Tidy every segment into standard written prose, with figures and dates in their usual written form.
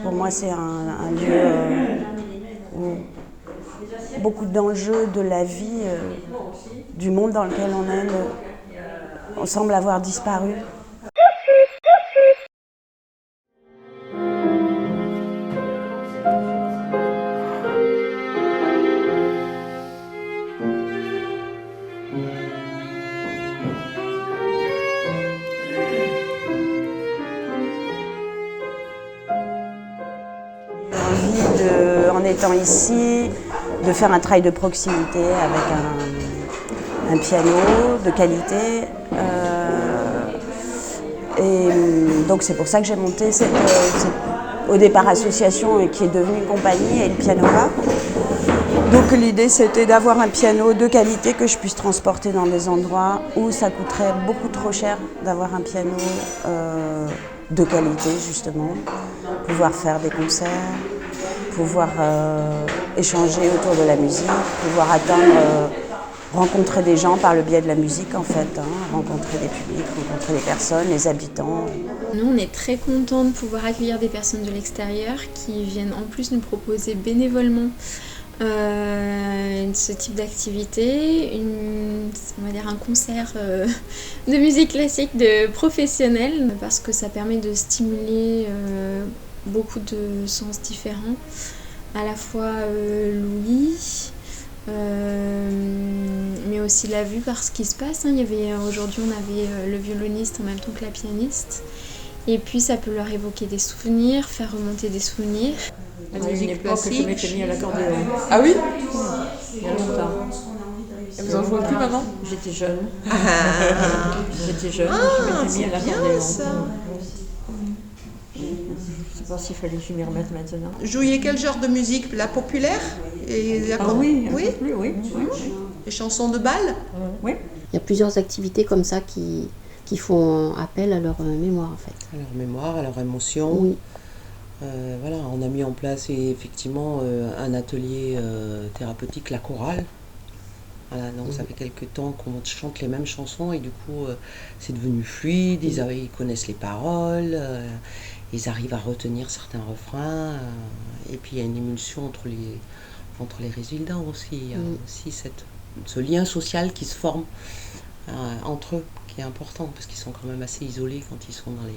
Pour moi, c'est un lieu où beaucoup d'enjeux de la vie, du monde dans lequel on est, on semble avoir disparu. En étant ici, de faire un travail de proximité avec un piano de qualité. Et donc c'est pour ça que j'ai monté cette au départ association et qui est devenue une compagnie, et le piano-là. Donc l'idée c'était d'avoir un piano de qualité que je puisse transporter dans des endroits où ça coûterait beaucoup trop cher d'avoir un piano de qualité justement, pouvoir faire des concerts, pouvoir échanger autour de la musique, pouvoir rencontrer des gens par le biais de la musique en fait, rencontrer des publics, rencontrer des personnes, les habitants. Nous on est très contents de pouvoir accueillir des personnes de l'extérieur qui viennent en plus nous proposer bénévolement ce type d'activité, on va dire un concert de musique classique de professionnels, parce que ça permet de stimuler beaucoup de sens différents, à la fois l'ouïe, mais aussi la vue par ce qui se passe. Aujourd'hui on avait le violoniste en même temps que la pianiste, et puis ça peut leur évoquer des souvenirs, faire remonter des souvenirs. La musique classique, je m'étais mis à l'accordéon. Ah oui? Il y a longtemps. Et vous en jouez plus maintenant? J'étais jeune. J'étais jeune, je m'étais mis à l'accordéon. Je ne sais pas s'il fallait que je m'y remette maintenant. Jouiez quel genre de musique? La populaire? Oui, oui? Oui. Les chansons de bal? Oui. Il y a plusieurs activités comme ça qui font appel à leur mémoire en fait. À leur mémoire, à leur émotion. Oui. Voilà, on a mis en place effectivement un atelier thérapeutique, la chorale. Voilà, donc ça fait quelques temps qu'on chante les mêmes chansons et du coup c'est devenu fluide, ils connaissent les paroles, ils arrivent à retenir certains refrains et puis il y a une émulsion entre les résidents aussi. Il y a aussi ce lien social qui se forme entre eux, qui est important parce qu'ils sont quand même assez isolés quand ils sont dans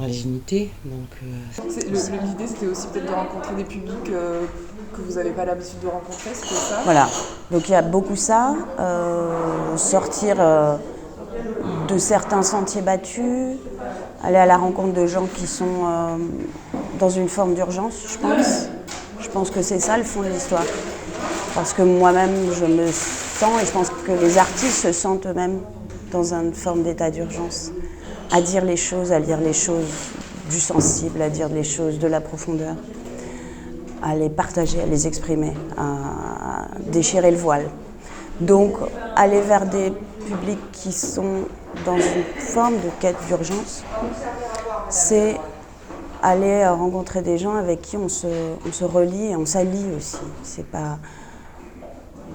les unités. Donc, L'idée c'était aussi peut-être de rencontrer des publics que vous n'avez pas l'habitude de rencontrer, c'était ça? Voilà, donc il y a beaucoup ça, sortir de certains sentiers battus, aller à la rencontre de gens qui sont dans une forme d'urgence, je pense. Je pense que c'est ça le fond de l'histoire. Parce que moi-même je me sens, et je pense que les artistes se sentent eux-mêmes dans une forme d'état d'urgence. À dire les choses, à lire les choses du sensible, à dire les choses de la profondeur, à les partager, à les exprimer, à déchirer le voile. Donc, aller vers des publics qui sont dans une forme de quête d'urgence, c'est aller rencontrer des gens avec qui on se relie et on s'allie aussi. C'est pas...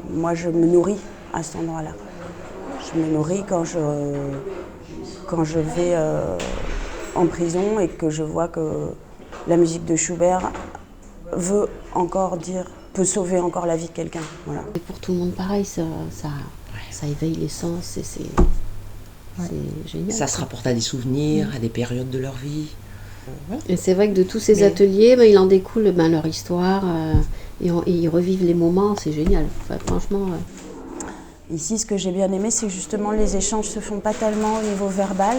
Moi, je me nourris à cet endroit-là. Je me nourris quand je vais en prison et que je vois que la musique de Schubert peut sauver encore la vie de quelqu'un. Voilà. Et pour tout le monde pareil, ça éveille les sens et c'est génial. ça se rapporte à des souvenirs, à des périodes de leur vie. Et c'est vrai que de tous ces ateliers, il en découle leur histoire et ils revivent les moments, c'est génial. Enfin, franchement. Ici, ce que j'ai bien aimé, c'est que justement les échanges ne se font pas tellement au niveau verbal.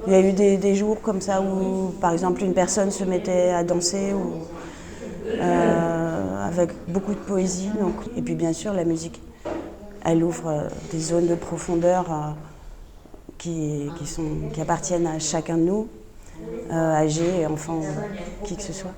Il y a eu des jours comme ça où, par exemple, une personne se mettait à danser avec beaucoup de poésie. Et puis, bien sûr, la musique, elle ouvre des zones de profondeur qui appartiennent à chacun de nous, âgés, enfants, qui que ce soit.